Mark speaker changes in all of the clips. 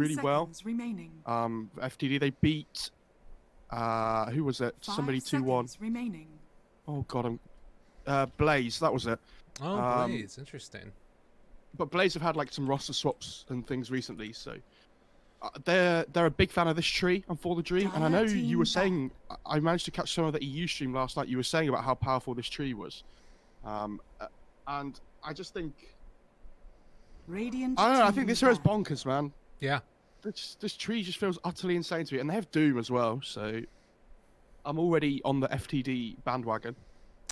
Speaker 1: really well.
Speaker 2: Remaining.
Speaker 1: FTD, they beat, who was it? Somebody 2-1.
Speaker 2: Remaining.
Speaker 1: Oh god, Blaze, that was it.
Speaker 3: Oh, Blaze, interesting.
Speaker 1: But Blaze have had like some roster swaps and things recently, so they're a big fan of this tree and For the Dream. And I know you were saying, I managed to catch some of the EU stream last night. You were saying about how powerful this tree was, and I just think,
Speaker 2: Radiant
Speaker 1: I don't know. I think this hero's bonkers, man.
Speaker 3: Yeah.
Speaker 1: This tree just feels utterly insane to me, and they have Doom as well. So I'm already on the FTD bandwagon.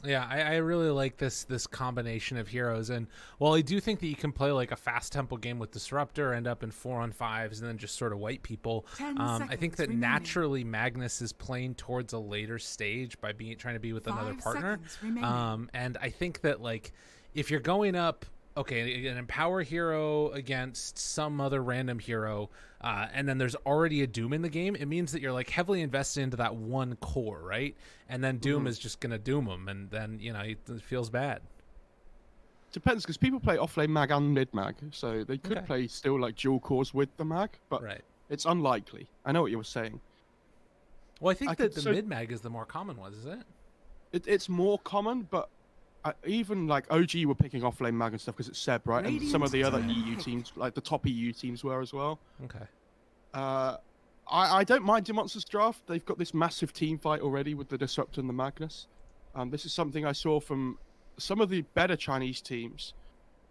Speaker 3: Yeah, I really like this combination of heroes, and while I do think that you can play like a fast tempo game with Disruptor, end up in 4-on-5s, and then just sort of wipe people, I think that naturally Magnus is playing towards a later stage by trying to be with another partner, and I think that like if you're going up, okay, an Empower hero against some other random hero, and then there's already a Doom in the game, it means that you're like heavily invested into that one core, right? And then Doom is just going to Doom them, and then, you know, it feels bad.
Speaker 1: Depends, because people play offlane mag and mid mag, so they could play still like dual cores with the mag, but it's unlikely. I know what you were saying.
Speaker 3: Well, I think that the mid mag is the more common one, is it?
Speaker 1: It's more common, but even like OG were picking offlane mag and stuff because it's Seb, right? And some of the other EU teams, like the top EU teams, were as well.
Speaker 3: Okay.
Speaker 1: I don't mind DeMonster's draft. They've got this massive team fight already with the Disruptor and the Magnus. This is something I saw from some of the better Chinese teams.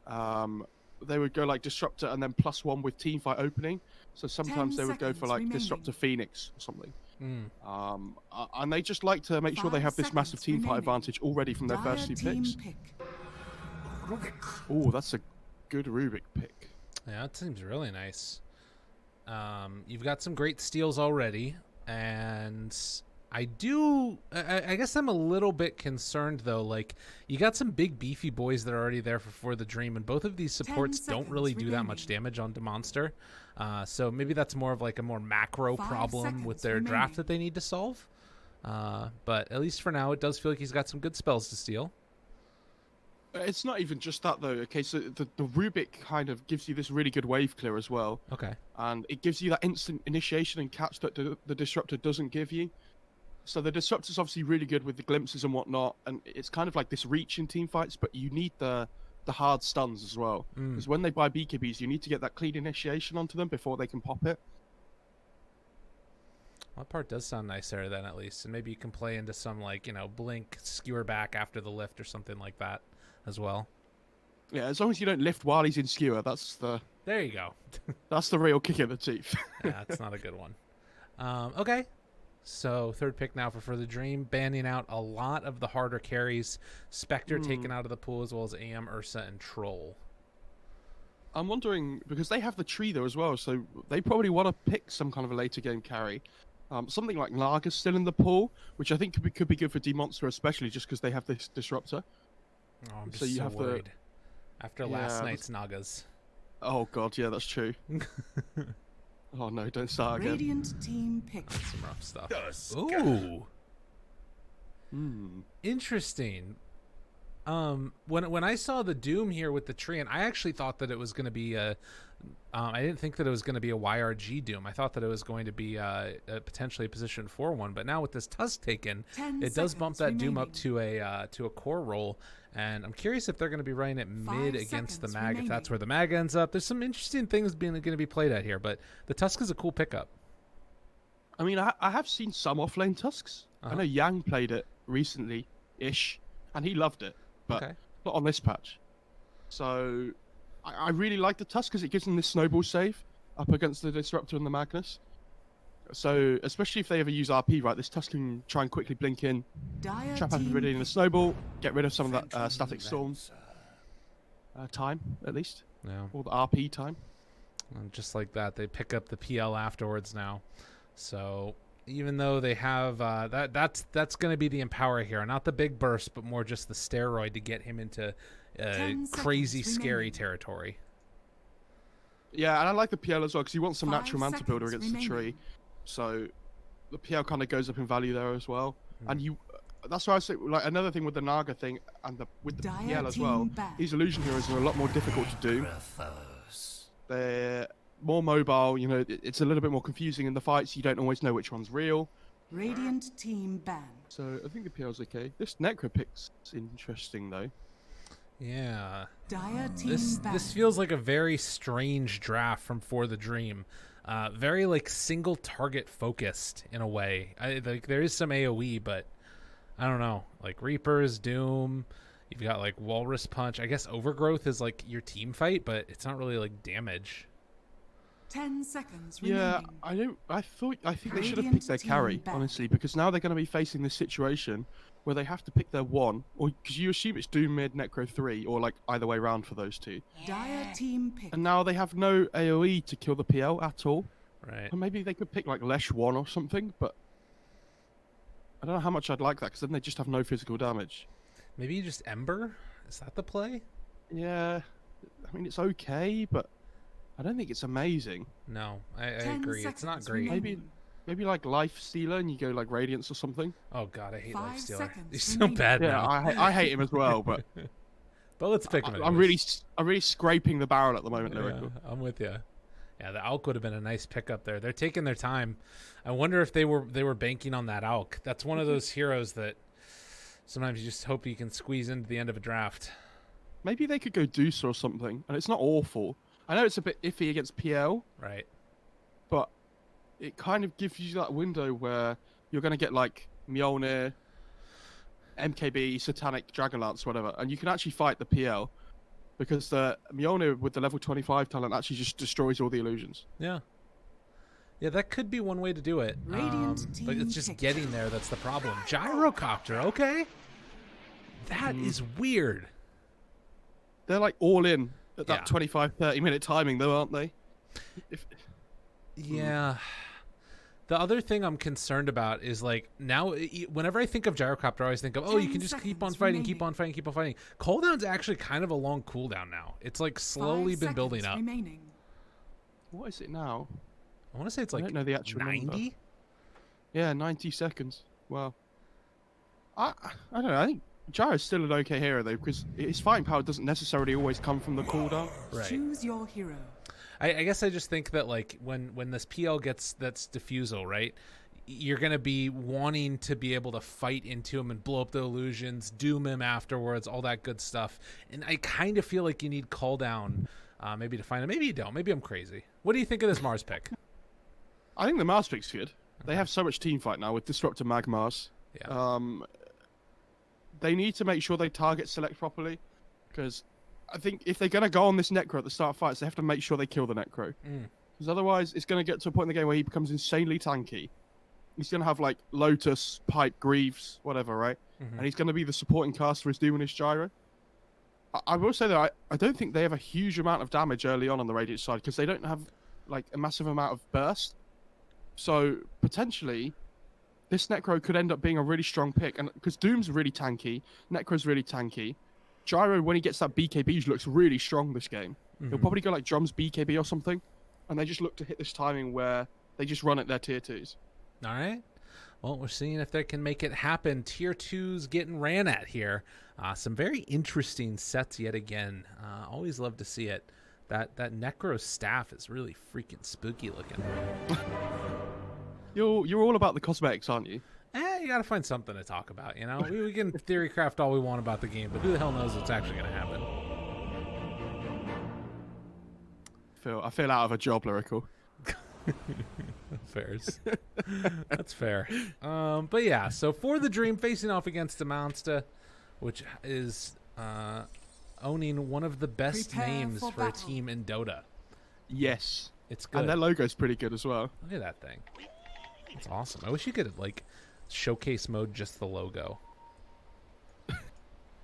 Speaker 1: They would go like Disruptor and then +1 with team fight opening. So sometimes they would go for like Disruptor Phoenix or something. And they just like to make sure they have this massive team fight advantage already from their first 2 picks. Oh, that's a good Rubik pick.
Speaker 3: Yeah, that seems really nice. You've got some great steals already, and I guess I'm a little bit concerned though. Like, you got some big beefy boys that are already there for the Dream, and both of these supports don't really do that much damage on DeMonster. So maybe that's more of like a more macro problem with their draft that they need to solve. But at least for now, it does feel like he's got some good spells to steal.
Speaker 1: It's not even just that though. Okay, so the Rubik kind of gives you this really good wave clear as well.
Speaker 3: Okay.
Speaker 1: And it gives you that instant initiation and catch that the Disruptor doesn't give you. So the Disruptor's obviously really good with the glimpses and whatnot, and it's kind of like this reach in team fights, but you need the hard stuns as well. Because when they buy BKBs, you need to get that clean initiation onto them before they can pop it.
Speaker 3: Well, that part does sound nice there then, at least. And maybe you can play into some, like, you know, blink, skewer back after the lift or something like that as well.
Speaker 1: Yeah, as long as you don't lift while he's in skewer, that's the...
Speaker 3: There you go.
Speaker 1: That's the real kick in the teeth.
Speaker 3: Yeah, that's not a good one. Okay. So, third pick now for the Dream, banning out a lot of the harder carries. Spectre taken out of the pool, as well as AM, Ursa, and Troll.
Speaker 1: I'm wondering, because they have the tree though as well, so they probably want to pick some kind of a later game carry. Something like Naga's still in the pool, which I think could be good for DeMonster, especially just because they have this Disruptor.
Speaker 3: Oh, I'm just so worried. After last night's Nagas.
Speaker 1: Oh god, yeah, that's true. Oh no, don't start again.
Speaker 2: Radiant team pick.
Speaker 3: That's some rough stuff. Ooh. Interesting. When I saw the Doom here with the tree, and I actually thought that it was going to be a... I didn't think that it was going to be a YRG Doom. I thought that it was going to be potentially a position 4-1. But now with this Tusk taken, it does bump that Doom up to a core roll. And I'm curious if they're going to be running it mid against the mag, if that's where the mag ends up. There's some interesting things going to be played at here, but the Tusk is a cool pickup.
Speaker 1: I mean, I have seen some offlane Tusks. I know Yang played it recently-ish, and he loved it, but not on this patch. So I really like the Tusk because it gives them this snowball save up against the Disruptor and the Magnus. So, especially if they ever use RP, right, this Tusk can try and quickly blink in, trap everybody in the snowball, get rid of some of that static storm time, at least.
Speaker 3: Yeah.
Speaker 1: Or the RP time.
Speaker 3: And just like that, they pick up the PL afterwards now. So, even though they have... that's going to be the Empower here. Not the big burst, but more just the steroid to get him into crazy, scary territory.
Speaker 1: Yeah, and I like the PL as well, because you want some natural Manta builder against the tree. So the PL kind of goes up in value there as well. And that's why I say, like, another thing with the Naga thing and with the PL as well, these illusion heroes are a lot more difficult to do. more mobile. You know, it's a little bit more confusing in the fights. You don't always know which one's real.
Speaker 2: Radiant team ban.
Speaker 1: So I think the PL's okay. This Necro pick's interesting though.
Speaker 3: Yeah.
Speaker 2: Dire team ban.
Speaker 3: This feels like a very strange draft from For the Dream. Very like single target focused in a way. Like there is some AoE, but I don't know. Like Reapers, Doom. You've got like Walrus Punch. I guess Overgrowth is like your team fight, but it's not really like damage.
Speaker 2: 10 seconds
Speaker 1: Yeah,
Speaker 2: remaining.
Speaker 1: I think they should have picked their carry, honestly, because now they're going to be facing this situation where they have to pick their one, or because you assume it's Doom mid, Necro 3, or like either way around for those two.
Speaker 2: Dire team pick.
Speaker 1: And now they have no AoE to kill the PL at all.
Speaker 3: Right.
Speaker 1: Or maybe they could pick like Lesh 1 or something, but I don't know how much I'd like that, because then they just have no physical damage.
Speaker 3: Maybe you just Ember? Is that the play?
Speaker 1: Yeah, I mean, it's okay, but I don't think it's amazing.
Speaker 3: No, I agree. It's not great.
Speaker 1: Maybe like Life Stealer and you go like Radiance or something.
Speaker 3: Oh god, I hate
Speaker 2: 5
Speaker 3: Life Stealer.
Speaker 2: seconds
Speaker 3: He's so
Speaker 2: remaining.
Speaker 3: bad
Speaker 1: Yeah,
Speaker 3: now.
Speaker 1: I hate him as well, but
Speaker 3: But let's pick him.
Speaker 1: I'm really scraping the barrel at the moment,
Speaker 3: Yeah,
Speaker 1: Lyrical.
Speaker 3: I'm with you. Yeah, the Alk would have been a nice pickup there. They're taking their time. I wonder if they were banking on that Alk. That's one of those heroes that sometimes you just hope you can squeeze into the end of a draft.
Speaker 1: Maybe they could go Deuce or something, and it's not awful. I know it's a bit iffy against PL,
Speaker 3: Right.
Speaker 1: but it kind of gives you that window where you're going to get like Mjolnir, MKB, Satanic, Dragonlance, whatever, and you can actually fight the PL because the Mjolnir with the level 25 talent actually just destroys all the illusions.
Speaker 3: Yeah. Yeah, that could be one way to do it.
Speaker 2: Radiant
Speaker 3: But
Speaker 2: team
Speaker 3: it's just
Speaker 2: pick.
Speaker 3: getting there that's the problem. Gyrocopter, okay. That is weird.
Speaker 1: They're like all in at that
Speaker 3: Yeah.
Speaker 1: 25-30 minute timing though, aren't they?
Speaker 3: Yeah. The other thing I'm concerned about is like now, whenever I think of Gyrocopter, I always think of, oh, you
Speaker 2: 10
Speaker 3: can just keep on
Speaker 2: seconds
Speaker 3: fighting, keep
Speaker 2: remaining.
Speaker 3: on fighting, keep on fighting. Cooldown's actually kind of a long cooldown now. It's like slowly
Speaker 2: 5
Speaker 3: been building
Speaker 2: seconds
Speaker 3: up.
Speaker 2: remaining.
Speaker 1: What is it now?
Speaker 3: I want to say it's
Speaker 1: I
Speaker 3: like
Speaker 1: don't know the actual number.
Speaker 3: 90.
Speaker 1: Yeah, 90 seconds. Wow. I don't know. I think Gyro's still an okay hero though, because his fighting power doesn't necessarily always come from the cooldown.
Speaker 3: Right.
Speaker 2: Choose your hero.
Speaker 3: I guess I just think that like when this PL gets that's diffusal, right? You're gonna be wanting to be able to fight into him and blow up the illusions, doom him afterwards, all that good stuff. And I kind of feel like you need call down, maybe to find him. Maybe you don't. Maybe I'm crazy. What do you think of this Mars pick?
Speaker 1: I think the Mars pick's good. They have so much team fight now with Disruptor Magmars.
Speaker 3: Yeah.
Speaker 1: They need to make sure they target select properly, because I think if they're going to go on this Necro at the start of fights, they have to make sure they kill the Necro. Because otherwise, it's going to get to a point in the game where he becomes insanely tanky. He's going to have, like, Lotus, Pipe, Greaves, whatever, right? And he's going to be the supporting cast for his Doom and his Gyro. I will say that I don't think they have a huge amount of damage early on the Radiant side, because they don't have, like, a massive amount of burst. So, potentially, this Necro could end up being a really strong pick. And because Doom's really tanky, Necro's really tanky. Gyro, when he gets that BKB, looks really strong this game. He'll probably go like Drums BKB or something, and they just look to hit this timing where they just run at their tier 2s.
Speaker 3: All right. Well, we're seeing if they can make it happen. Tier 2's getting ran at here. Some very interesting sets yet again. Always love to see it. That Necro staff is really freaking spooky looking.
Speaker 1: You're all about the cosmetics, aren't you?
Speaker 3: You gotta find something to talk about, you know? We can theory craft all we want about the game, but who the hell knows what's actually gonna happen?
Speaker 1: I feel out of a job, Lyrical.
Speaker 3: Fairs. That's fair. But yeah, so For the Dream facing off against DeMonster, which is owning one of the best
Speaker 2: Prepare
Speaker 3: names
Speaker 2: for
Speaker 3: for a
Speaker 2: battle.
Speaker 3: team in Dota.
Speaker 1: Yes.
Speaker 3: It's good.
Speaker 1: And their logo's pretty good as well.
Speaker 3: Look at that thing. It's awesome. I wish you could like showcase mode just the logo. That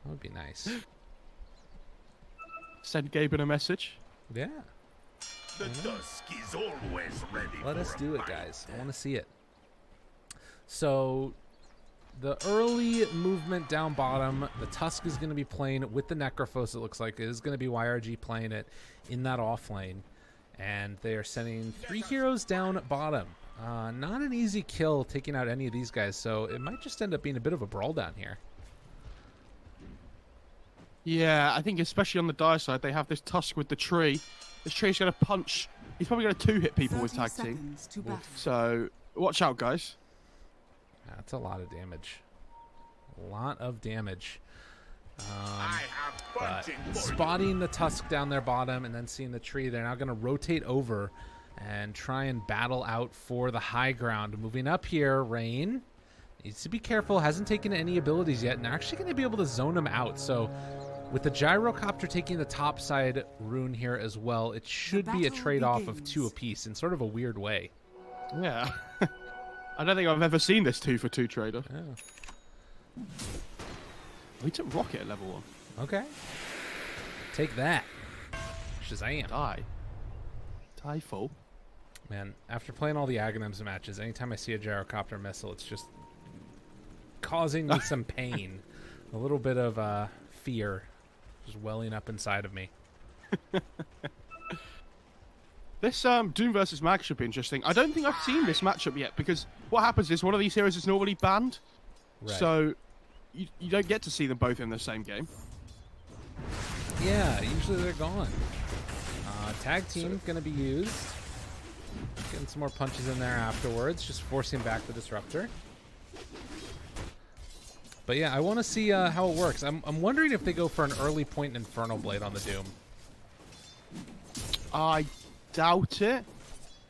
Speaker 3: would be nice.
Speaker 1: Send Gaben a message.
Speaker 3: Yeah.
Speaker 4: The dusk is always ready.
Speaker 3: Let
Speaker 4: for
Speaker 3: us
Speaker 4: a
Speaker 3: do it,
Speaker 4: fight.
Speaker 3: guys. I want to see it. So, the early movement down bottom, the Tusk is going to be playing with the Necrophos, it looks like. It is going to be YRG playing it in that off lane. And they are sending 3 heroes down bottom. Not an easy kill taking out any of these guys, so it might just end up being a bit of a brawl down here.
Speaker 1: Yeah, I think especially on the Dire side, they have this Tusk with the tree. This tree's going to punch He's probably going to two-hit people with
Speaker 2: 30
Speaker 1: tag team.
Speaker 2: seconds to battle.
Speaker 1: So watch out, guys.
Speaker 3: That's a lot of damage. A lot of damage.
Speaker 4: I have
Speaker 3: But
Speaker 4: bunting for
Speaker 3: spotting the Tusk down their bottom and then seeing the tree, they're now going to rotate over and try and battle out for the high ground. Moving up here, Rain needs to be careful. Hasn't taken any abilities yet, and they're actually going to be able to zone him out. So with the Gyrocopter taking the top side rune here as well, it should be a
Speaker 2: battle
Speaker 3: trade-off of
Speaker 2: begins.
Speaker 3: 2 apiece in sort of a weird way.
Speaker 1: Yeah. I don't think I've ever seen this 2-for-2 trader.
Speaker 3: Yeah.
Speaker 1: We took Rocket at level 1.
Speaker 3: Okay. Take that. Shazam.
Speaker 1: Die full.
Speaker 3: Man, after playing all the Aghanims matches, anytime I see a Gyrocopter missile, it's just causing me some pain. A little bit of fear just welling up inside of me.
Speaker 1: This Doom versus Mag should be interesting. I don't think I've seen this matchup yet because what happens is one of these heroes is normally banned.
Speaker 3: Right.
Speaker 1: So you don't get to see them both in the same game.
Speaker 3: Yeah, usually they're gone. Tag team going to be used. Getting some more punches in there afterwards, just forcing back the Disruptor. But yeah, I want to see how it works. I'm wondering if they go for an early point Infernal Blade on the Doom.
Speaker 1: I doubt it.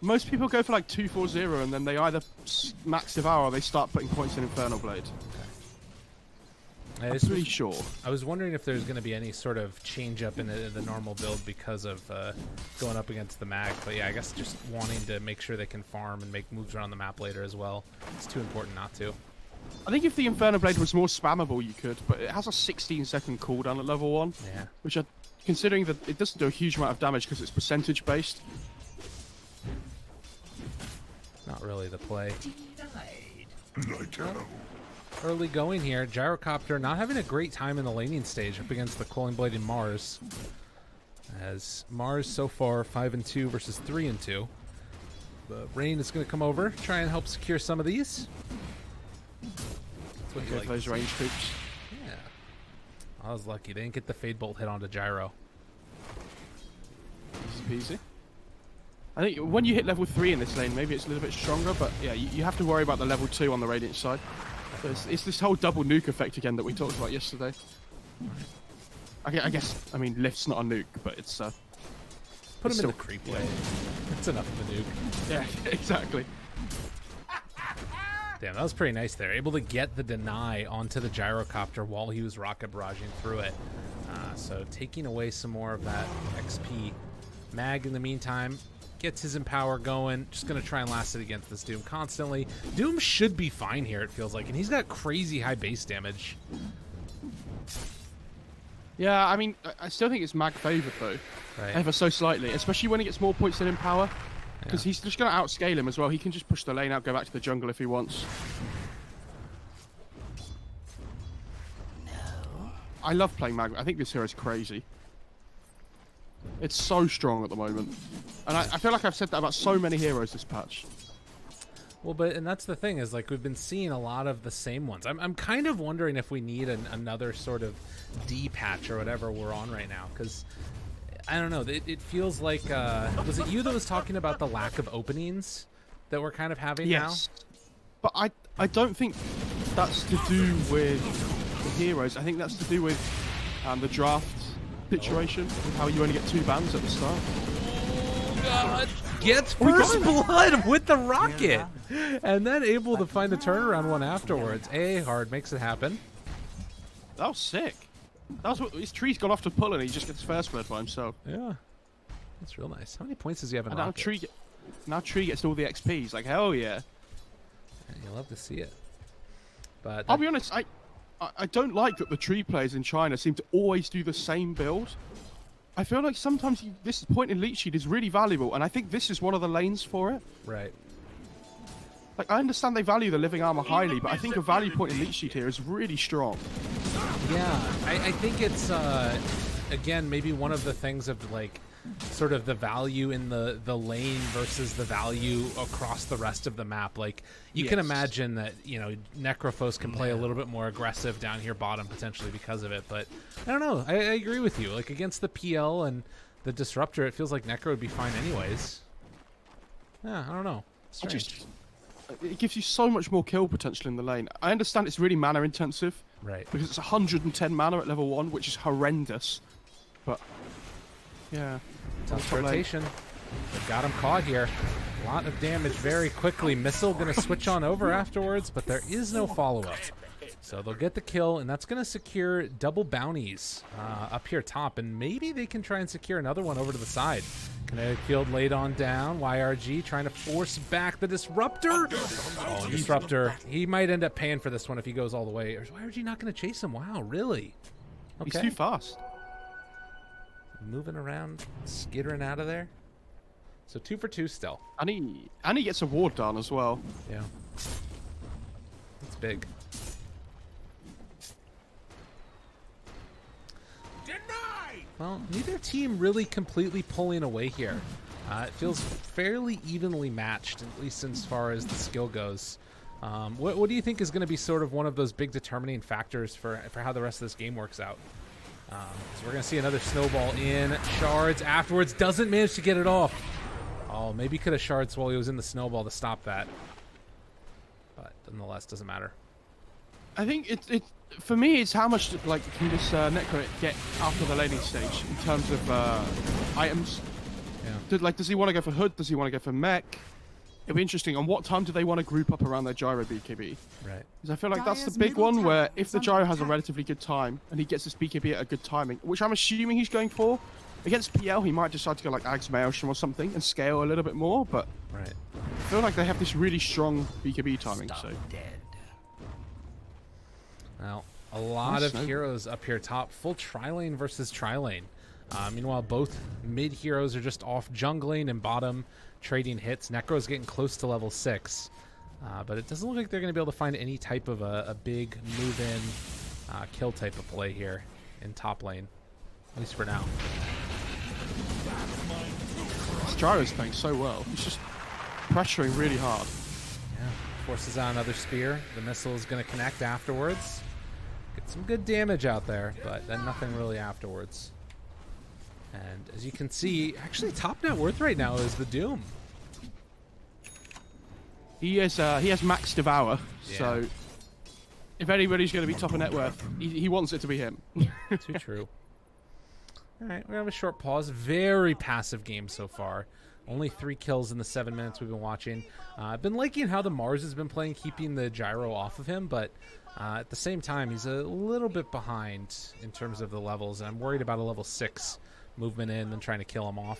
Speaker 1: Most people go for like 2-4-0 and then they either max Devour or they start putting points in Infernal Blade. I'm pretty sure.
Speaker 3: I was wondering if there's going to be any sort of change up in the normal build because of going up against the Mag. But yeah, I guess just wanting to make sure they can farm and make moves around the map later as well. It's too important not to.
Speaker 1: I think if the Infernal Blade was more spammable, you could, but it has a 16-second cooldown at level 1.
Speaker 3: Yeah.
Speaker 1: Which, considering that it doesn't do a huge amount of damage because it's percentage-based.
Speaker 3: Not really the play.
Speaker 4: Righto.
Speaker 3: Early going here. Gyrocopter not having a great time in the laning stage up against the Quelling Blade and Mars. As Mars so far 5-2 versus 3-2. But Rain is going to come over, try and help secure some of these. That's what you
Speaker 1: Okay,
Speaker 3: like
Speaker 1: those
Speaker 3: to
Speaker 1: range
Speaker 3: see.
Speaker 1: troops.
Speaker 3: Yeah. I was lucky. They didn't get the Fade Bolt hit onto Gyro.
Speaker 1: Easy peasy. I think when you hit level 3 in this lane, maybe it's a little bit stronger, but yeah, you have to worry about the level 2 on the Radiant side. So it's this whole double nuke effect again that we talked about yesterday. I guess, I mean, Lift's not a nuke, but it's...
Speaker 3: Put
Speaker 1: it's
Speaker 3: him in the
Speaker 1: still-
Speaker 3: creep lane. That's enough of a nuke.
Speaker 1: Yeah, exactly.
Speaker 3: Damn, that was pretty nice there. Able to get the deny onto the Gyrocopter while he was rocket barraging through it. So taking away some more of that XP. Mag, in the meantime, gets his Empower going. Just going to try and last it against this Doom constantly. Doom should be fine here, it feels like. And he's got crazy high base damage.
Speaker 1: Yeah, I mean, I still think it's Mag favoured, though.
Speaker 3: Right.
Speaker 1: Ever so slightly, especially when he gets more points than in power. Because
Speaker 3: Yeah.
Speaker 1: he's just going to outscale him as well. He can just push the lane out, go back to the jungle if he wants. No. I love playing Mag. I think this hero's crazy. It's so strong at the moment. And I feel like I've said that about so many heroes this patch.
Speaker 3: Well, and that's the thing, is like we've been seeing a lot of the same ones. I'm kind of wondering if we need another sort of D patch or whatever we're on right now, because I don't know. It feels like was it you that was talking about the lack of openings that we're kind of having
Speaker 1: Yes. But I don't think that's to do with the heroes. I think that's to do with the draft situation, with how you only get 2 bans at the start.
Speaker 3: now? God, gets first blood with the rocket, and then able to find a turnaround one afterwards. Hard makes it happen.
Speaker 1: That was sick. That was what his tree's gone off to pull and he just gets first blood by himself.
Speaker 3: Yeah, that's real nice. How many points does he have in
Speaker 1: And now
Speaker 3: rocket?
Speaker 1: Tree gets all the XP. He's like, hell yeah.
Speaker 3: You love to see it. But
Speaker 1: I'll be honest, I don't like that the Tree players in China seem to always do the same build. I feel like sometimes this point in Leech Seed is really valuable, and I think this is one of the lanes for it.
Speaker 3: right.
Speaker 1: Like, I understand they value the living armor highly, but I think a value point in Leech Seed here is really strong.
Speaker 3: Yeah, I think it's again maybe one of the things of like sort of the value in the lane versus the value across the rest of the map. Like you can
Speaker 1: Yes.
Speaker 3: imagine that, you know, Necrophos can play a little bit more aggressive down here bottom potentially because of it, but I don't know. I agree with you. Like against the PL and the Disruptor, it feels like Necro would be fine anyways. Yeah, I don't know. Strange.
Speaker 1: It gives you so much more kill potential in the lane. I understand it's really mana intensive.
Speaker 3: Right.
Speaker 1: Because it's 110 mana at level 1, which is horrendous. But, yeah.
Speaker 3: Tough rotation. They've got him caught here. A lot of damage very quickly. Missile going to switch on over afterwards, but there is no follow-up. So they'll get the kill, and that's going to secure double bounties up here top, and maybe they can try and secure another one over to the side. Kinetic field laid on down. YRG trying to force back the Disruptor. Oh, Disruptor. He might end up paying for this one if he goes all the way. Or is YRG not going to chase him? Wow, really? Okay.
Speaker 1: He's too fast.
Speaker 3: Moving around, skittering out of there. So 2 for 2 still.
Speaker 1: And he gets a ward down as well.
Speaker 3: Yeah. That's big. Well, neither team really completely pulling away here. It feels fairly evenly matched, at least as far as the skill goes. What do you think is going to be sort of one of those big determining factors for how the rest of this game works out? So we're going to see another snowball in. Shards afterwards doesn't manage to get it off. Oh, maybe could have shards while he was in the snowball to stop that. But nonetheless, doesn't matter. I
Speaker 1: think it for me, it's how much like can this Necro get after the laning stage in terms of items. Yeah. Does he want to go for Hood? Does he want to go for Mech? It'll be interesting. On what time do they want to group up around their Gyro BKB? Right. Because I feel like that's the big one where if the Gyro has a relatively good time and he gets this BKB at a good timing, which I'm assuming he's going for, against PL he might decide to go like Ags Maelstrom or something and scale a little bit more, but right. I feel like they have this really strong BKB timing. So.
Speaker 3: Well, a lot of heroes up here top. Full tri-lane versus tri-lane. Meanwhile, both mid heroes are just off jungling and bottom trading hits. Necro's getting close to level 6. But it doesn't look like they're going to be able to find any type of a big move-in kill type of play here in top lane. At least for now.
Speaker 1: Gyro's playing so well. He's just pressuring really hard.
Speaker 3: Yeah, forces out another spear. The missile is going to connect afterwards. Get some good damage out there, but then nothing really afterwards. And as you can see, actually top net worth right now is the Doom.
Speaker 1: He has max Devour, so if anybody's going to be top of net worth, he wants it to be him.
Speaker 3: Too true. All right, we're going to have a short pause. Very passive game so far. Only 3 kills in the 7 minutes we've been watching. I've been liking how the Mars has been playing, keeping the gyro off of him, but at the same time, he's a little bit behind in terms of the levels, and I'm worried about a level 6 movement in and trying to kill him off.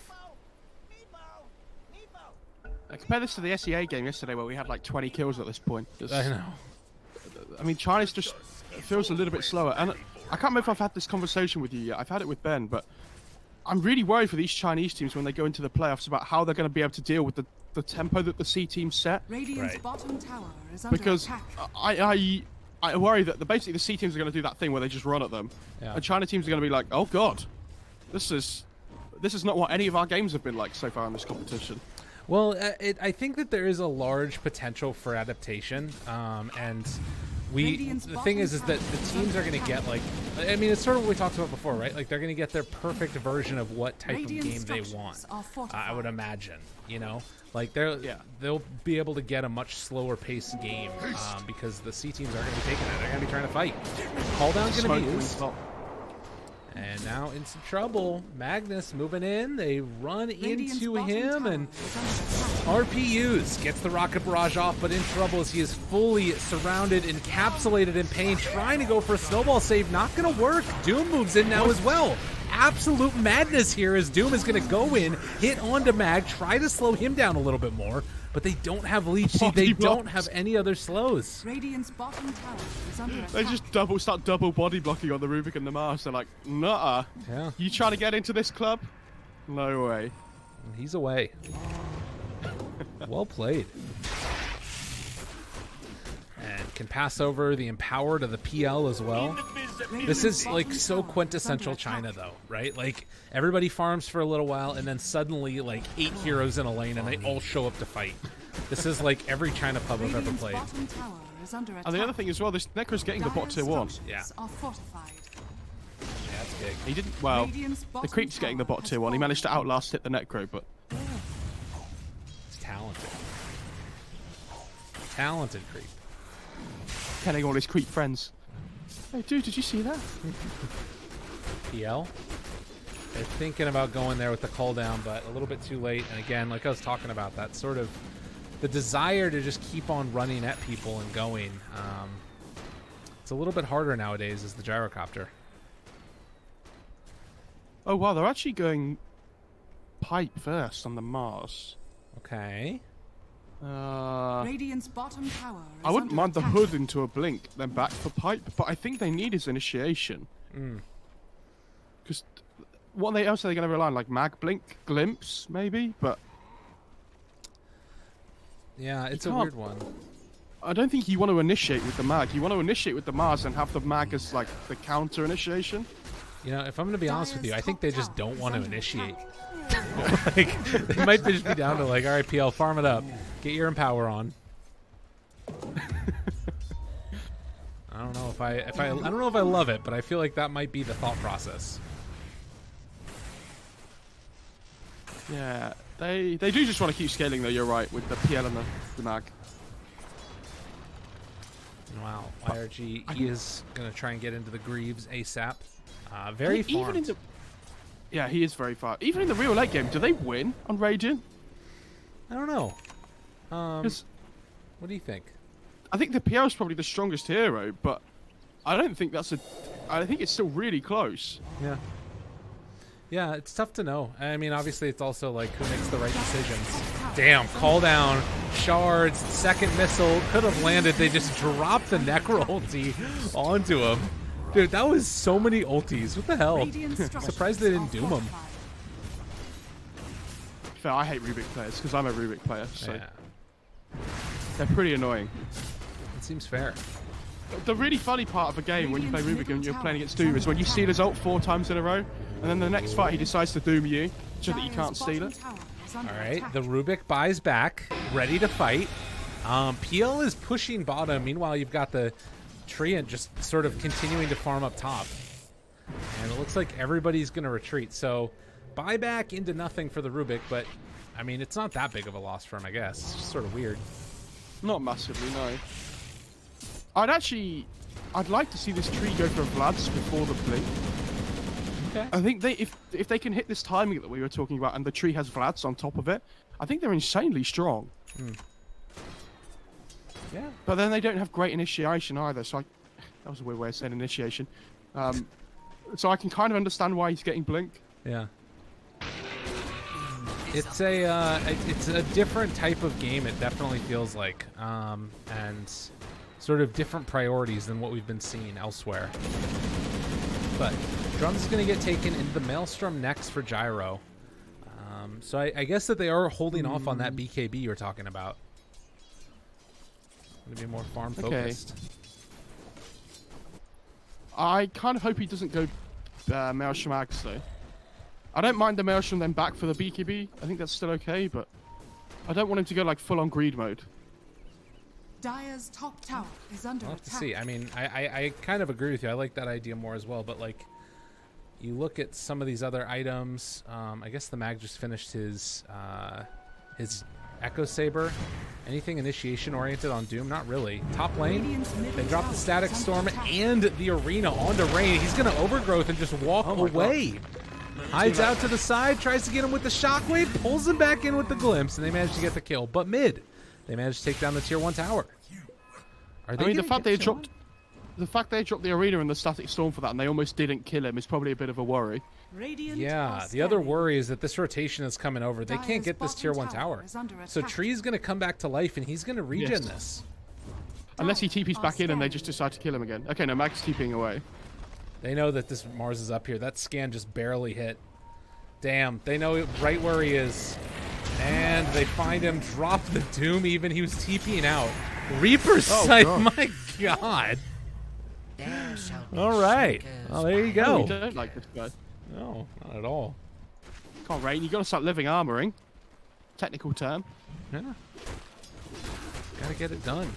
Speaker 1: I compare this to the SEA game yesterday where we had like 20 kills at this point.
Speaker 3: I know.
Speaker 1: I mean, China's just feels a little bit slower, and I can't remember if I've had this conversation with you yet. I've had it with Ben, but I'm really worried for these Chinese teams when they go into the playoffs about how they're going to be able to deal with the tempo that the C team set.
Speaker 2: Radiant's bottom tower is under attack.
Speaker 1: I worry that basically the C teams are going to do that thing where they just run at them, and China teams are going to be like, oh god, this is not what any of our games have been like so far in this competition.
Speaker 3: Well, I think that there is a large potential for adaptation, and the thing is that the teams are going to get, like, I mean, it's sort of what we talked about before, right? Like, they're going to get their perfect version of what type of game they want, I would imagine, you know? Like, they'll be able to get a much slower paced game because the C teams are going to be taking it. They're going to be trying to fight. Call down's going to be used. And now in some trouble. Magnus moving in. They run into him, and RPUs gets the rocket barrage off, but in trouble as he is fully surrounded, encapsulated in pain, trying to go for a snowball save. Not going to work. Doom moves in now as well. Absolute madness here as Doom is going to go in, hit onto Mag, try to slow him down a little bit more, but they don't have leech seed. They don't have any other slows.
Speaker 2: Radiant's bottom tower is under attack.
Speaker 1: They just start double body blocking on the Rubik and the Mars. They're like, nuh-uh.
Speaker 3: Yeah.
Speaker 1: You trying to get into this club? No way.
Speaker 3: He's away. Well played. And can pass over the Empower to the PL as well. This is like so quintessential China though, right? Like everybody farms for a little while and then suddenly like 8 heroes in a lane and they all show up to fight. This is like every China pub I've ever played.
Speaker 1: And the other thing as well, this Necro's getting the bot tier 1.
Speaker 3: Yeah. That's big.
Speaker 1: He didn't, well, the Creep's getting the bot tier 1. He managed to outlast hit the Necro, but...
Speaker 3: talented. Talented creep.
Speaker 1: Telling all his creep friends. Hey, dude, did you see that?
Speaker 3: PL. They're thinking about going there with the cooldown, but a little bit too late. And again, like I was talking about, that sort of the desire to just keep on running at people and going. It's a little bit harder nowadays as the gyrocopter.
Speaker 1: Oh, wow, they're actually going pipe first on the Mars.
Speaker 3: Okay.
Speaker 2: Radiant's bottom tower is
Speaker 1: I wouldn't
Speaker 2: under
Speaker 1: mind the
Speaker 2: attack.
Speaker 1: hood into a blink, then back for pipe, but I think they need his initiation. Because what else are they going to rely on? Like mag blink, glimpse, maybe? But
Speaker 3: Yeah, it's a weird one.
Speaker 1: I don't think you want to initiate with the mag. You want to initiate with the Mars and have the mag as like the counter initiation.
Speaker 3: You know, if I'm going to be honest with you, I think they just don't want to initiate. Like, they might just be down to like, all right, PL, farm it up, get your empower on. I don't know if I don't know if I love it, but I feel like that might be the thought process.
Speaker 1: Yeah, they do just want to keep scaling though. You're right with the PL and the mag.
Speaker 3: Wow, YRG, he is going to try and get into the Greaves ASAP. Very farmed.
Speaker 1: Yeah, he is very far. Even in the real late game, do they win on Radiant?
Speaker 3: I don't know. What do you think?
Speaker 1: I think the PL is probably the strongest hero, but I don't think that's I think it's still really close.
Speaker 3: Yeah. Yeah, it's tough to know. I mean, obviously, it's also like who makes the right decisions. Damn, call down, shards, second missile could have landed. They just dropped the Necro ulti onto him. Dude, that was so many ultis. What the hell? Surprised they didn't doom him.
Speaker 1: Fair, I hate Rubik players because I'm a Rubik player, so
Speaker 3: Yeah,
Speaker 1: they're pretty annoying.
Speaker 3: it seems fair.
Speaker 1: The really funny part of a game when you play Rubik and you're playing against Doom is when you steal his ult 4 times in a row, and then the next fight he decides to Doom you so that you can't steal it.
Speaker 3: All right, the Rubik buys back, ready to fight. PL is pushing bottom. Meanwhile, you've got the Treant just sort of continuing to farm up top. And it looks like everybody's going to retreat. So buyback into nothing for the Rubik, but I mean, it's not that big of a loss for him, I guess. It's just sort of weird.
Speaker 1: Not massively, no. I'd like to see this tree go for Vlad's before the blink.
Speaker 3: Okay.
Speaker 1: I think if they can hit this timing that we were talking about and the tree has Vlad's on top of it, I think they're insanely strong.
Speaker 3: Yeah.
Speaker 1: But then they don't have great initiation either, so that was a weird way of saying initiation. So I can kind of understand why he's getting blink.
Speaker 3: Yeah. It's a different type of game, it definitely feels like. And sort of different priorities than what we've been seeing elsewhere. But Drums is going to get taken into the Maelstrom next for Gyro. So I guess that they are holding off on that BKB you were talking about. Going to be more farm focused.
Speaker 1: I kind of hope he doesn't go Maelstrom Axe though. I don't mind the Maelstrom then back for the BKB. I think that's still okay, but I don't want him to go like full on greed mode.
Speaker 2: Dire's top tower is under
Speaker 3: We'll have to
Speaker 2: attack.
Speaker 3: see. I mean, I kind of agree with you. I like that idea more as well. But like, you look at some of these other items. I guess the mag just finished his Echo Saber. Anything initiation oriented on Doom? Not really. Top lane, they drop the Static Storm and the Arena onto Rain. He's going to Overgrowth and just walk away. Hides out to the side, tries to get him with the Shockwave, pulls him back in with the Glimpse, and they manage to get the kill. But mid, they managed to take down the tier 1 tower. Are they
Speaker 1: I mean, the fact they dropped the Arena and the Static Storm for that and they almost didn't kill him is probably a bit of a worry.
Speaker 3: Yeah, the other worry is that this rotation is coming over. They can't get this tier 1 tower. So Tree's going to come back to life, and he's going to regen this.
Speaker 1: Unless he TP's back in and they just decide to kill him again. Okay, no, Mag's TPing away.
Speaker 3: They know that this Mars is up here. That scan just barely hit. Damn, they know right where he is. And they find him, drop the Doom even. He was TPing out. Reaper's Sight, my God. All right. Well, there you go.
Speaker 1: We don't like this guy.
Speaker 3: No, not at all.
Speaker 1: Come on, Rain, you got to start living armoring. Technical term.
Speaker 3: Yeah. Gotta get it done.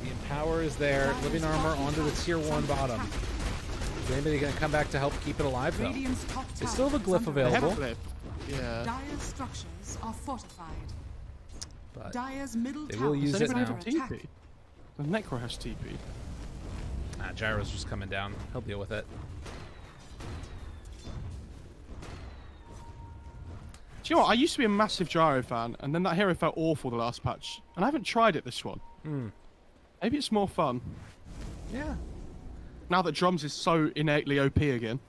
Speaker 3: The Empower is there. Living armor onto the tier 1 bottom. Is anybody gonna come back to help keep it alive though? They still have a glyph available.
Speaker 1: Yeah.
Speaker 2: Dire's structures are fortified.
Speaker 3: But
Speaker 2: Dire's middle
Speaker 3: they
Speaker 2: tower
Speaker 3: will use
Speaker 1: Does
Speaker 3: it
Speaker 1: anybody
Speaker 3: now.
Speaker 1: have TP? The Necro has TP.
Speaker 3: Gyro's just coming down. He'll deal with it.
Speaker 1: Do you know what? I used to be a massive Gyro fan, and then that hero felt awful the last patch. And I haven't tried it this one. Maybe it's more fun.
Speaker 3: Yeah.
Speaker 1: Now that Drums is so innately OP again.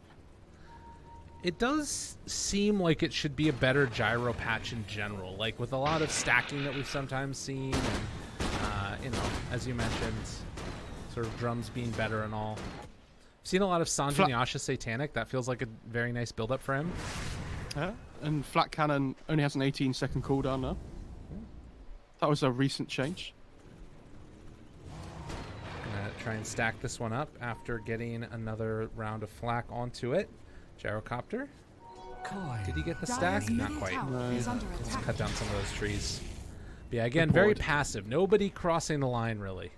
Speaker 3: It does seem like it should be a better Gyro patch in general. Like, with a lot of stacking that we've sometimes seen, and, you know, as you mentioned, sort of Drums being better and all. I've seen a lot of Sanjin Yasha Satanic. That feels like a very nice build-up for him.
Speaker 1: Yeah, and Flat Cannon only has an 18-second cooldown now. That was a recent change.
Speaker 3: Gonna try and stack this one up after getting another round of flak onto it. Gyrocopter. Did he get the stack? Not quite. Let's cut down some of those trees. But yeah, again, very passive. Nobody crossing the line, really.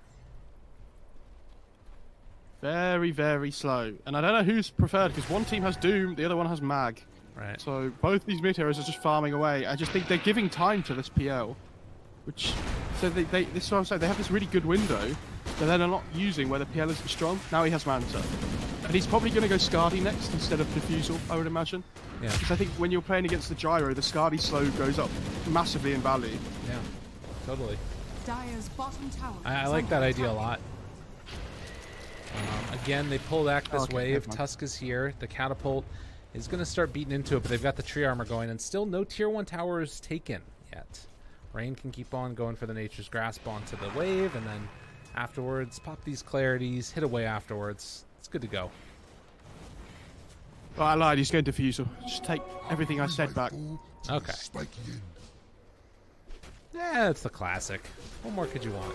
Speaker 1: Very, very slow. And I don't know who's preferred, because one team has Doom, the other one has Mag.
Speaker 3: Right.
Speaker 1: So both these mid heroes are just farming away. I just think they're giving time to this PL. Which, so this is what I'm saying, they have this really good window that they're not using where the PL isn't strong. Now he has Manta. And he's probably going to go Scardy next instead of Diffusal, I would imagine.
Speaker 3: Yeah.
Speaker 1: Because I think when you're playing against the Gyro, the Scardy slow goes up massively in value.
Speaker 3: Yeah, totally.
Speaker 2: Dire's bottom tower
Speaker 3: I
Speaker 2: is
Speaker 3: like
Speaker 2: under
Speaker 3: that idea a
Speaker 2: attack.
Speaker 3: lot. Again, they pull back this
Speaker 1: Okay,
Speaker 3: wave.
Speaker 1: never mind.
Speaker 3: Tusk is here. The catapult is going to start beating into it, but they've got the tree armor going, and still no tier 1 towers taken yet. Rain can keep on going for the Nature's Grasp onto the wave, and then afterwards, pop these clarities, hit away afterwards. It's good to go.
Speaker 1: Oh, I lied, he's going Diffusal. Just take everything I said back.
Speaker 3: Okay. Yeah, it's the classic. What more could you want?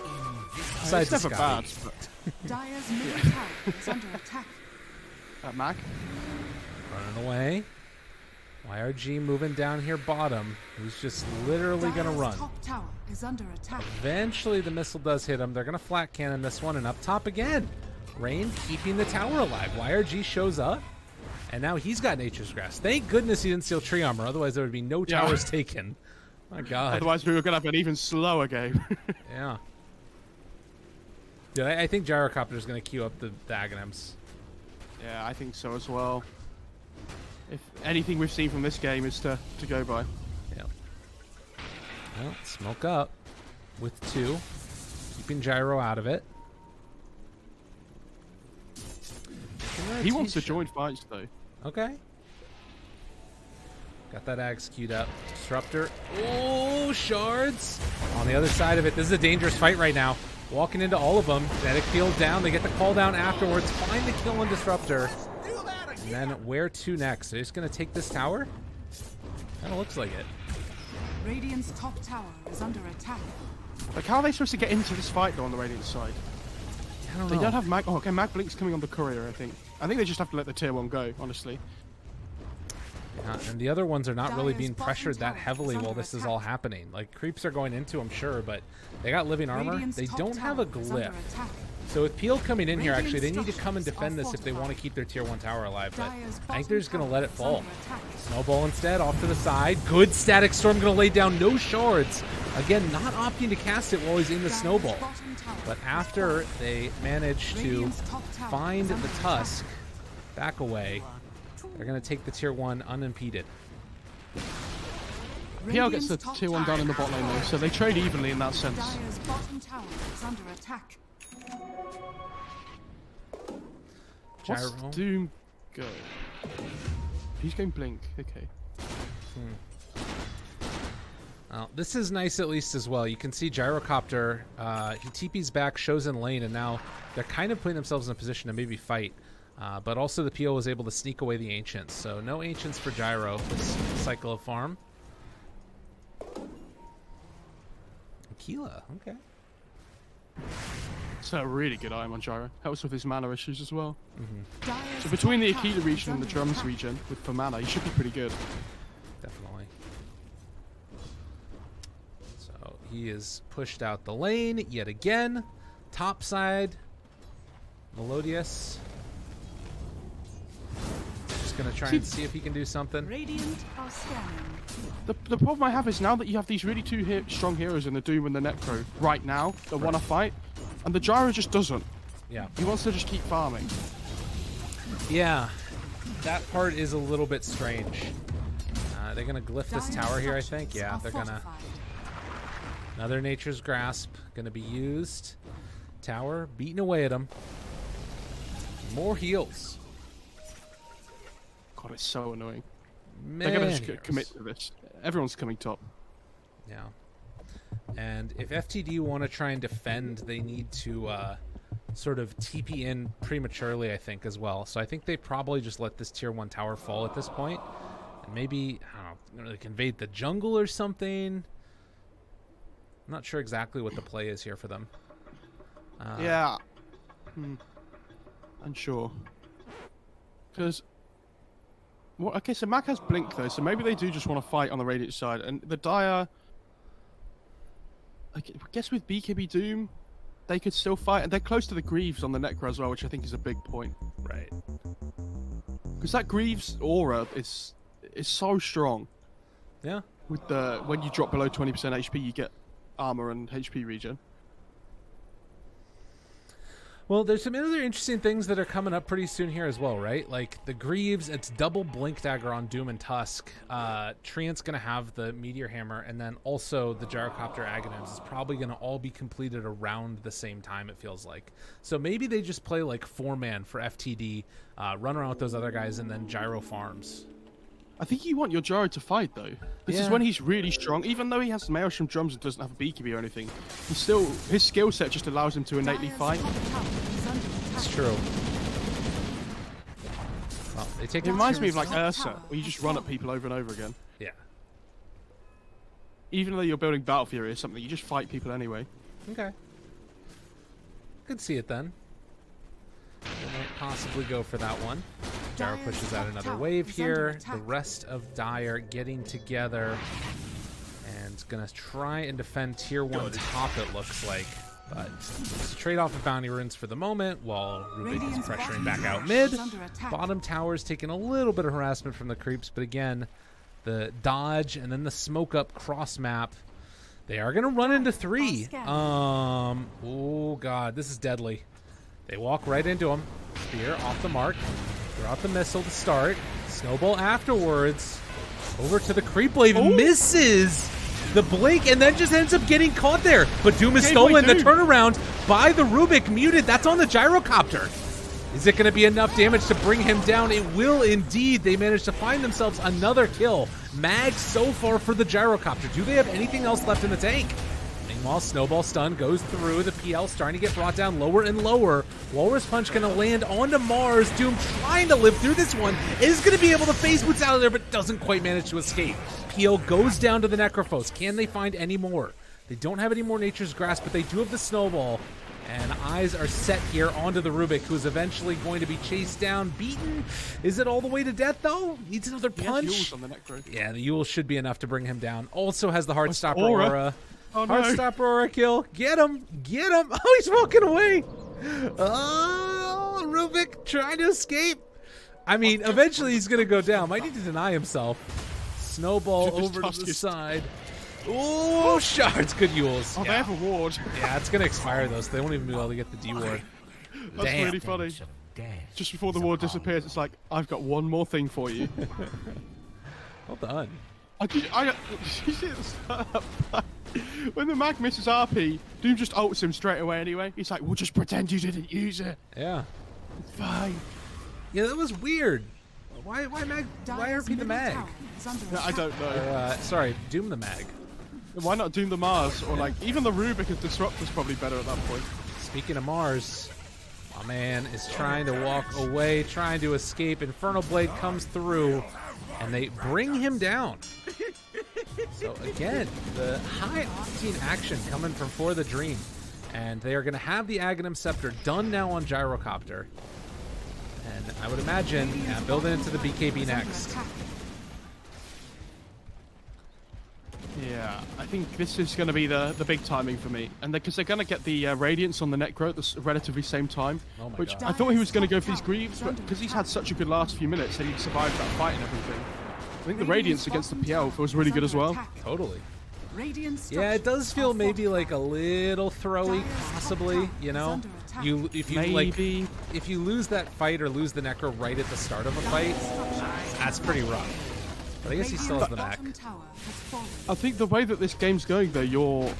Speaker 3: Besides
Speaker 1: It's
Speaker 3: the
Speaker 1: never
Speaker 3: Scotty.
Speaker 1: bad. But
Speaker 2: Dire's middle tower is under attack.
Speaker 1: Mag?
Speaker 3: Running away. YRG moving down here bottom. He's just literally going to
Speaker 2: Dire's
Speaker 3: run.
Speaker 2: top tower is under attack.
Speaker 3: Eventually the missile does hit him. They're going to flat cannon this one, and up top again. Rain keeping the tower alive. YRG shows up, and now he's got Nature's Grasp. Thank goodness he didn't steal tree armor, otherwise there would be no towers taken. My God.
Speaker 1: Otherwise we were going to have an even slower game.
Speaker 3: Yeah. Yeah, I think Gyrocopter is going to queue up the Aghanims.
Speaker 1: Yeah, I think so as well. If anything we've seen from this game is to go by.
Speaker 3: Yeah. Well, smoke up with 2. Keeping Gyro out of it.
Speaker 1: He wants to join fights though.
Speaker 3: Okay. Got that Ags queued up. Disruptor. Oh, shards. On the other side of it, this is a dangerous fight right now. Walking into all of them. Kinetic field down. They get the call down afterwards. Find the kill on Disruptor. And then where to next? They're just going to take this tower? Kind of looks like it.
Speaker 2: Radiant's top tower is under attack.
Speaker 1: Like, how are they supposed to get into this fight though on the Radiant side?
Speaker 3: I don't
Speaker 1: They
Speaker 3: know.
Speaker 1: don't have Mag. Oh, okay, Mag Blink's coming on the courier, I think. I think they just have to let the tier 1 go, honestly.
Speaker 3: And the other ones are not really
Speaker 2: Dire's
Speaker 3: being
Speaker 2: bottom
Speaker 3: pressured that
Speaker 2: tower
Speaker 3: heavily
Speaker 2: is
Speaker 3: while
Speaker 2: under
Speaker 3: this is
Speaker 2: attack.
Speaker 3: all happening. Like, creeps are going into them, sure, but they got living armor.
Speaker 2: Radiant's
Speaker 3: They
Speaker 2: top
Speaker 3: don't have a
Speaker 2: tower is under
Speaker 3: glyph.
Speaker 2: attack.
Speaker 3: So with Peel coming in here,
Speaker 2: Radiant
Speaker 3: actually, they need to come and
Speaker 2: structures
Speaker 3: defend
Speaker 2: are
Speaker 3: this if they want to
Speaker 2: fortified.
Speaker 3: keep their tier 1 tower alive. But
Speaker 2: Dire's
Speaker 3: I think they're just going to
Speaker 2: bottom
Speaker 3: let it
Speaker 2: tower is
Speaker 3: fall.
Speaker 2: under attack.
Speaker 3: Snowball instead, off to the side. Good Static Storm going to lay down no shards. Again, not opting to cast it while he's in the
Speaker 2: Dire's
Speaker 3: snowball.
Speaker 2: bottom tower
Speaker 3: But
Speaker 2: is
Speaker 3: after
Speaker 2: fortified.
Speaker 3: they manage to
Speaker 2: Radiant's top tower
Speaker 3: find
Speaker 2: is
Speaker 3: the
Speaker 2: under attack.
Speaker 3: Tusk, back away, they're going to take the tier 1 unimpeded.
Speaker 1: PL gets the
Speaker 2: Radiant's top
Speaker 1: tier 1 down in the bot lane though, so they trade evenly in that sense.
Speaker 2: Dire's bottom tower is under attack.
Speaker 1: What's
Speaker 3: Gyro.
Speaker 1: Doom go? He's going Blink, okay.
Speaker 3: This is nice at least as well. You can see Gyrocopter, he TP's back, shows in lane, and now they're kind of putting themselves in a position to maybe fight. But also the PO was able to sneak away the Ancients. So no Ancients for Gyro this cycle of farm. Aquila, okay.
Speaker 1: It's a really good item on Gyro. Helps with his mana issues as well.
Speaker 2: Dire's
Speaker 1: So between the
Speaker 2: top tower
Speaker 1: Aquila
Speaker 2: is
Speaker 1: region and the
Speaker 2: under
Speaker 1: Drums
Speaker 2: attack.
Speaker 1: region, with for mana, he should be pretty good.
Speaker 3: Definitely. So he is pushed out the lane yet again. Top side. Melodious. Just going to try and see if he can do something.
Speaker 2: Radiant are scanning.
Speaker 1: The problem I have is now that you have these really two strong heroes in the Doom and the Necro right now that want to fight, and the Gyro just doesn't.
Speaker 3: Yeah.
Speaker 1: He wants to just keep farming.
Speaker 3: Yeah. That part is a little bit strange. They're going to glyph this tower here, I think. Yeah, they're going to... Another Nature's Grasp going to be used. Tower beating away at him. More heals.
Speaker 1: God, it's so annoying.
Speaker 3: Man,
Speaker 1: they're going to just commit to this. Everyone's coming top.
Speaker 3: Yeah. And if FTD want to try and defend, they need to sort of TP in prematurely, I think, as well. So I think they probably just let this tier 1 tower fall at this point. And maybe, I don't know, like invade the jungle or something. I'm not sure exactly what the play is here for them.
Speaker 1: Yeah. Unsure. Because... Well, okay, so Mac has Blink, though, so maybe they do just want to fight on the Radiant side. And the Dire... I guess with BKB Doom, they could still fight. And they're close to the Greaves on the Necro as well, which I think is a big point.
Speaker 3: Right.
Speaker 1: Because that Greaves aura is so strong.
Speaker 3: Yeah.
Speaker 1: With the when you drop below 20% HP, you get armor and HP regen.
Speaker 3: Well, there's some other interesting things that are coming up pretty soon here as well, right? Like the Greaves, it's double Blink Dagger on Doom and Tusk. Treant's going to have the Meteor Hammer, and then also the Gyrocopter Aghanims is probably going to all be completed around the same time, it feels like. So maybe they just play like 4-man for FTD, run around with those other guys, and then Gyro farms.
Speaker 1: I think you want your Gyro to fight, though. This is when he's really strong. Even though he has Maelstrom drums and doesn't have a BKB or anything, he's still, his skill set just allows him to innately fight.
Speaker 3: It's true. Well, they take
Speaker 1: it reminds me of like Ursa, where you just run at people over and over again.
Speaker 3: Yeah.
Speaker 1: Even though you're building Battle Fury or something, you just fight people anyway.
Speaker 3: Okay. Could see it then. They might possibly go for that one. Gyro pushes out another wave here. The rest of Dire getting together and gonna try and defend tier 1 top, it looks like. But it's a trade-off of bounty runes for the moment while Rubik is pressuring back out mid. Bottom tower's taking a little bit of harassment from the creeps, but again, the dodge and then the smoke up cross map. They are gonna run into 3. Oh god, this is deadly. They walk right into him. Spear off the mark. Throw out the missile to start. Snowball afterwards. Over to the creep wave. Misses the blink and then just ends up getting caught there. But Doom is stolen. The turnaround by the Rubik muted. That's on the Gyrocopter. Is it going to be enough damage to bring him down? It will indeed. They managed to find themselves another kill. Mag so far for the Gyrocopter. Do they have anything else left in the tank? Meanwhile, Snowball stun goes through. The PL starting to get brought down lower and lower. Walrus Punch going to land onto Mars. Doom trying to live through this one. Is going to be able to phase boots out of there, but doesn't quite manage to escape. PL goes down to the Necrophos. Can they find any more? They don't have any more Nature's Grasp, but they do have the Snowball. And eyes are set here onto the Rubik, who's eventually going to be chased down, beaten. Is it all the way to death, though? Needs another punch.
Speaker 1: On the Necro.
Speaker 3: Yeah, the Yule should be enough to bring him down. Also has the Heartstopper Aura.
Speaker 1: Oh, no.
Speaker 3: Heartstopper Aura kill. Get him. Get him. Oh, he's walking away. Oh, Rubik trying to escape. I mean, eventually he's going to go down. Might need to deny himself. Snowball over to the side. Oh, shards. Good Yules.
Speaker 1: Oh, they have a ward.
Speaker 3: Yeah, it's going to expire, though, so they won't even be able to get the D-ward.
Speaker 1: That's really funny. Just before the ward disappears, it's like, I've got one more thing for you.
Speaker 3: Well done.
Speaker 1: When the mag misses RP, Doom just ults him straight away anyway. He's like, we'll just pretend you didn't use it.
Speaker 3: Yeah.
Speaker 1: It's fine.
Speaker 3: Yeah, that was weird. Why mag? Why RP the mag?
Speaker 1: I don't know.
Speaker 3: Sorry, Doom the mag.
Speaker 1: Why not Doom the Mars? Or like, even the Rubik as Disruptor's probably better at that point.
Speaker 3: Speaking of Mars, my man is trying to walk away, trying to escape. Infernal Blade comes through, and they bring him down. So again, the high octane action coming from For the Dream. And they are going to have the Aghanim Scepter done now on Gyrocopter. And I would imagine, building into the BKB next.
Speaker 1: Yeah, I think this is going to be the big timing for me, and because they're going to get the Radiance on the Necro at the relatively same time, which
Speaker 3: God.
Speaker 1: I thought he was going to go for these Greaves, but because he's had such a good last few minutes and he survived that fight and everything, I think the Radiance against the PL feels really good as well.
Speaker 3: Totally. Yeah, it does feel maybe like a little throwy, possibly. You know, if you lose that fight or lose the Necro right at the start of a fight, that's pretty rough. But I guess he still has the Mac.
Speaker 1: I think the way that this game's going, though, you're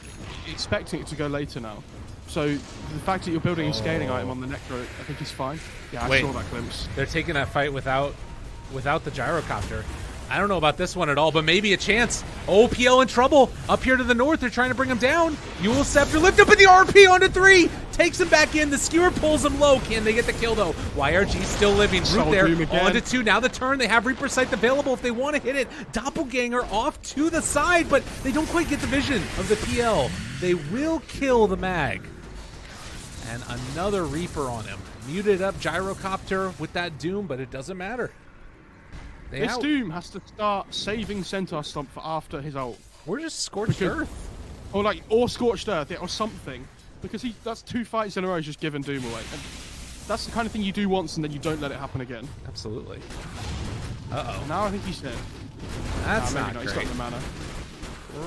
Speaker 1: expecting it to go later now. So the fact that you're building a scaling item on the Necro, I think is fine. Yeah, I saw that glimpse.
Speaker 3: They're taking that fight without the gyrocopter. I don't know about this one at all, but maybe a chance. Oh, PL in trouble. Up here to the north, they're trying to bring him down. Eul Scepter lift up in the RP onto 3. Takes him back in. The skewer pulls him low. Can they get the kill, though? YRG still living. Root there. Onto 2. Now the turn. They have Reaper Sight available if they want to hit it. Doppelganger off to the side, but they don't quite get the vision of the PL. They will kill the mag. And another Reaper on him. Muted up gyrocopter with that Doom, but it doesn't matter.
Speaker 1: This Doom has to start saving Centaur Stomp for after his ult.
Speaker 3: Or just Scorched Earth.
Speaker 1: Or Scorched Earth, or something. Because that's 2 fights in a row he's just given Doom away. And that's the kind of thing you do once and then you don't let it happen again.
Speaker 3: Absolutely.
Speaker 1: Now I think he's dead.
Speaker 3: That's not great.
Speaker 1: He's got the mana.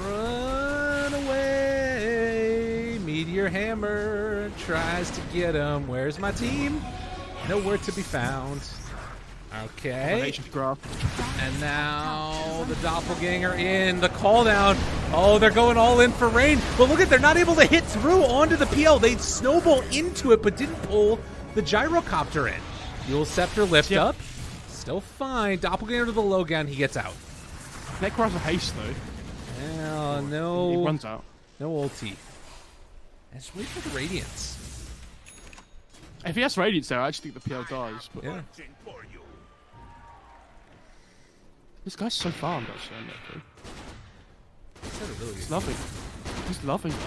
Speaker 3: Run away. Meteor Hammer tries to get him. Where's my team? Nowhere to be found. Okay. And now the Doppelganger in. The call down. Oh, they're going all in for rain. But look at, they're not able to hit through onto the PL. They snowball into it, but didn't pull the gyrocopter in. Eul Scepter lift up. Still fine. Doppelganger to the low gun. He gets out.
Speaker 1: Necro has a haste, though.
Speaker 3: Well, no.
Speaker 1: He runs out.
Speaker 3: No ulti. And just wait for the Radiance.
Speaker 1: If he has Radiance there, I actually think the PL dies. But
Speaker 3: yeah.
Speaker 1: This guy's so farmed, actually.
Speaker 3: He's
Speaker 1: loving. He's loving it.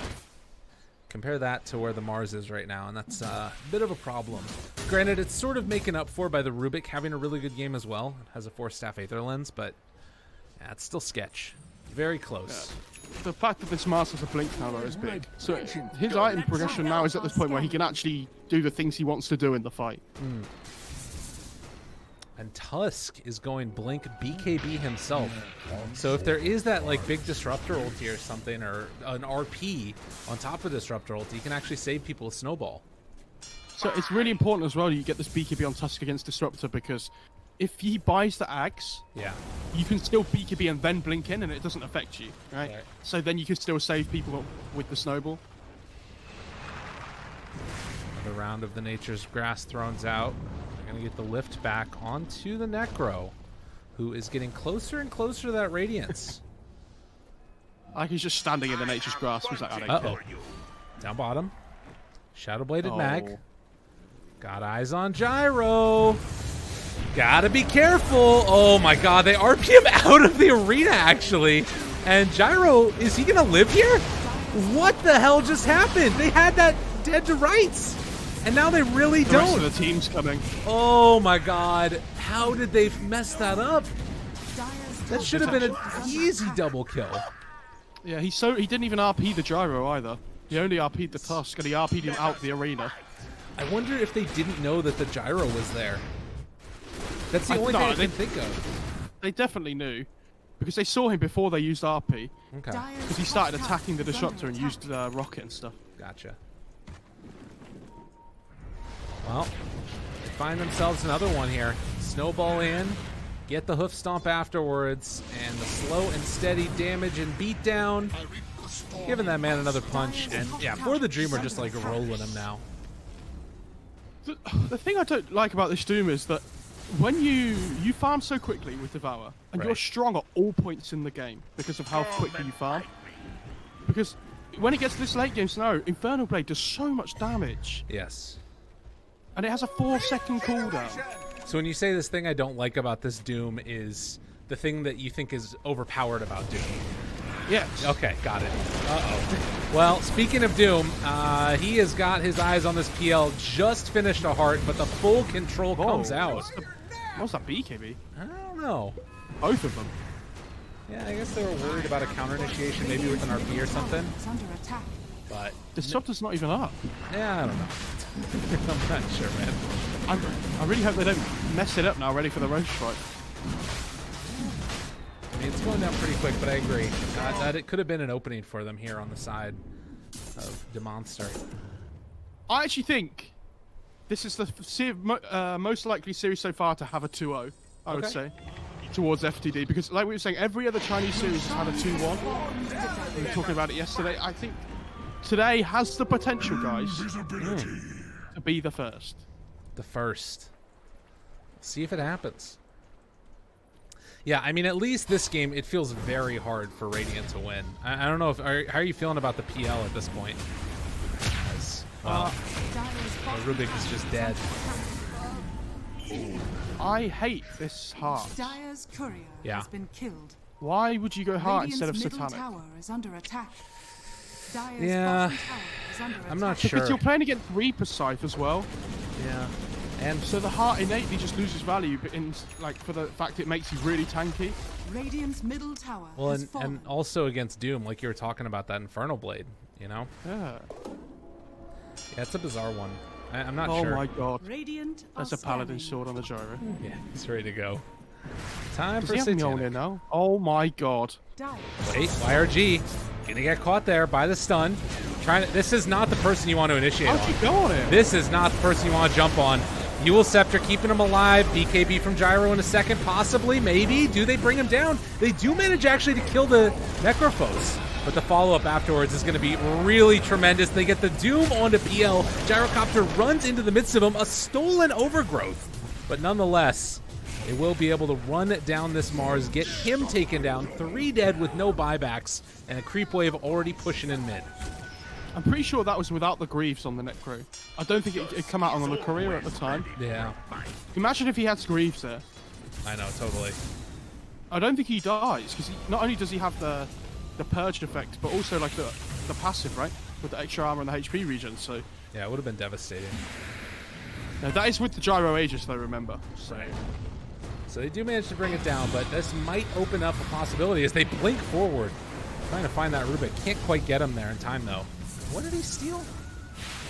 Speaker 3: Compare that to where the Mars is right now, and that's a bit of a problem. Granted, it's sort of making up for by the Rubik having a really good game as well. It has a 4-staff Aether Lens, but yeah, it's still sketch. Very close.
Speaker 1: Yeah. The fact that this Mars has a blink now, though, is big. So his item progression now is at this point where he can actually do the things he wants to do in the fight.
Speaker 3: And Tusk is going blink BKB himself. So if there is that like big disruptor ulti or something, or an RP on top of disruptor ulti, you can actually save people with Snowball.
Speaker 1: So it's really important as well you get this BKB on Tusk against disruptor, because if he buys the Axe, you can still BKB and then blink in and it doesn't affect you, right? So then you can still save people with the Snowball.
Speaker 3: Another round of the Nature's Grass thrones out. Gonna get the lift back onto the Necro, who is getting closer and closer to that Radiance.
Speaker 1: Like he's just standing in the Nature's Grass. Was like,
Speaker 3: Down bottom. Shadow-bladed mag. Got eyes on Gyro. Gotta be careful. Oh my god, they RP him out of the arena, actually. And Gyro, is he gonna live here? What the hell just happened? They had that dead to rights. And now they really don't.
Speaker 1: The rest of the team's coming.
Speaker 3: Oh my god. How did they mess that up? That should have been an easy double kill.
Speaker 1: Yeah, he didn't even RP the Gyro either. He only RP'd the Tusk, and he RP'd him out the arena.
Speaker 3: I wonder if they didn't know that the Gyro was there. That's the only thing I can think of.
Speaker 1: They definitely knew. Because they saw him before they used RP.
Speaker 3: Okay.
Speaker 1: Because he started attacking the Disruptor and used Rocket and stuff.
Speaker 3: Gotcha. Well, they find themselves another one here. Snowball in, get the hoof stomp afterwards, and the slow and steady damage and beatdown. Giving that man another punch, and yeah, For the Dream are just like rolling him now.
Speaker 1: The thing I don't like about this Doom is that when you farm so quickly with Devour, and you're strong at all points in the game because of how quickly you farm. Because when it gets to this late game scenario, Infernal Blade does so much damage.
Speaker 3: Yes.
Speaker 1: And it has a 4-second cooldown.
Speaker 3: So when you say this thing I don't like about this Doom is the thing that you think is overpowered about Doom.
Speaker 1: Yes.
Speaker 3: Okay, got it. Well, speaking of Doom, he has got his eyes on this PL. Just finished a heart, but the full control comes out.
Speaker 1: What's that BKB?
Speaker 3: I don't know.
Speaker 1: Both of them.
Speaker 3: Yeah, I guess they were worried about a counter initiation, maybe with an RP or something. But
Speaker 1: Disruptor's not even up.
Speaker 3: yeah, I don't know. I'm not sure, man.
Speaker 1: I really hope they don't mess it up now, ready for the roast strike.
Speaker 3: I mean, it's going down pretty quick, but I agree. That it could have been an opening for them here on the side of DeMonster.
Speaker 1: I actually think this is the most likely series so far to have a 2-0, I would say, towards FTD. Because like we were saying, every other Chinese series has had a 2-1. We were talking about it yesterday. I think today has the potential, guys, to be the first.
Speaker 3: The first. See if it happens. Yeah, I mean, at least this game, it feels very hard for Radiant to win. I don't know if how are you feeling about the PL at this point? As, well, Rubik is just dead.
Speaker 1: I hate this heart.
Speaker 2: Dire's courier has been killed.
Speaker 1: Why would you go heart instead of
Speaker 2: middle
Speaker 1: Satanic?
Speaker 2: Tower is under attack. Dire's
Speaker 3: Yeah,
Speaker 2: bottom tower is under
Speaker 3: I'm not
Speaker 2: attack.
Speaker 3: sure.
Speaker 1: Because you're playing against Reaper Scythe as well.
Speaker 3: Yeah, and
Speaker 1: So the heart innately just loses value, but in like for the fact it makes you really tanky.
Speaker 2: Radiant's middle tower
Speaker 3: well,
Speaker 2: has
Speaker 3: and
Speaker 2: fallen.
Speaker 3: also against Doom, like you were talking about that Infernal Blade, you know?
Speaker 1: Yeah.
Speaker 3: Yeah, it's a bizarre one. I'm not
Speaker 1: Oh
Speaker 3: sure.
Speaker 1: my god.
Speaker 2: Radiant
Speaker 1: That's
Speaker 2: are
Speaker 1: a paladin
Speaker 2: scanning.
Speaker 1: sword on the gyro.
Speaker 3: Yeah, he's ready to go. Time
Speaker 1: Does
Speaker 3: for
Speaker 1: he have me on
Speaker 3: Satanic.
Speaker 1: in now? Oh my god.
Speaker 2: Dire
Speaker 3: Wait, YRG gonna get caught there by the stun. This is not the person you want to initiate
Speaker 1: How'd
Speaker 3: on.
Speaker 1: you go on it?
Speaker 3: This is not the person you want to jump on. Ewell Scepter keeping him alive. BKB from Gyro in a second, possibly, maybe. Do they bring him down? They do manage actually to kill the Necrophos. But the follow-up afterwards is going to be really tremendous. They get the Doom onto PL. Gyrocopter runs into the midst of them. A stolen overgrowth. But nonetheless, they will be able to run down this Mars, get him taken down. 3 dead with no buybacks. And a creep wave already pushing in mid.
Speaker 1: I'm pretty sure that was without the Greaves on the Necro. I don't think it come out on the Courier at the time.
Speaker 3: Yeah,
Speaker 1: Imagine if he had Greaves there.
Speaker 3: I know, totally.
Speaker 1: I don't think he dies, because not only does he have the purge effect, but also like the passive, right? With the extra armor and the HP regen, so...
Speaker 3: Yeah, it would have been devastating.
Speaker 1: No, that is with the Gyro Aegis, though, remember.
Speaker 3: So they do manage to bring it down, but this might open up a possibility as they blink forward. Trying to find that Rubik. Can't quite get him there in time, though. What did he steal?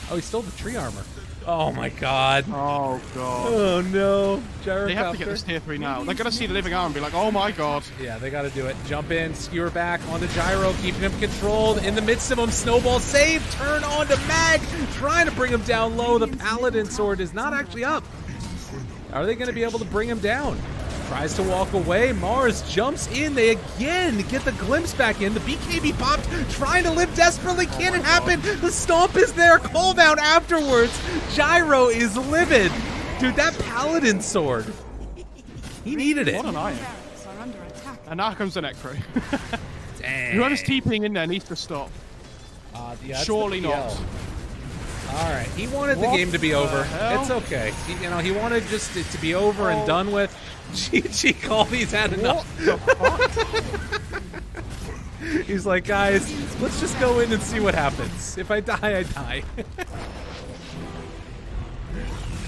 Speaker 3: Oh, he stole the tree armor. Oh, my God.
Speaker 1: Oh, God.
Speaker 3: Oh, no. Gyrocopter.
Speaker 1: They have to get this tier 3 now. They're going to see the living arm and be like, oh, my God.
Speaker 3: Yeah, they got to do it. Jump in, skewer back onto Gyro, keeping him controlled. In the midst of him, snowball save, turn on to Mag, trying to bring him down low. The Paladin sword is not actually up. Are they going to be able to bring him down? Tries to walk away. Mars jumps in. They again get the glimpse back in. The BKB popped, trying to live desperately. Can it happen? The stomp is there. Call down afterwards. Gyro is livid. Dude, that Paladin sword. He needed it.
Speaker 1: What an iron.
Speaker 2: barracks are under attack.
Speaker 1: And now comes the Necro.
Speaker 3: Dang.
Speaker 1: Whoever's TPing in there needs to stop.
Speaker 3: Yeah, that's
Speaker 1: Surely
Speaker 3: the
Speaker 1: not.
Speaker 3: PL. All right, he wanted the
Speaker 1: What
Speaker 3: game to be
Speaker 1: the
Speaker 3: over.
Speaker 1: hell?
Speaker 3: It's okay. He wanted just it to be over and done with. GG, call these had enough.
Speaker 1: What the fuck?
Speaker 3: He's like, guys, let's just go in and see what happens. If I die, I die.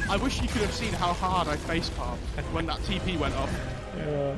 Speaker 1: I wish you could have seen how hard I facepalmed when that TP went off.
Speaker 3: Yeah.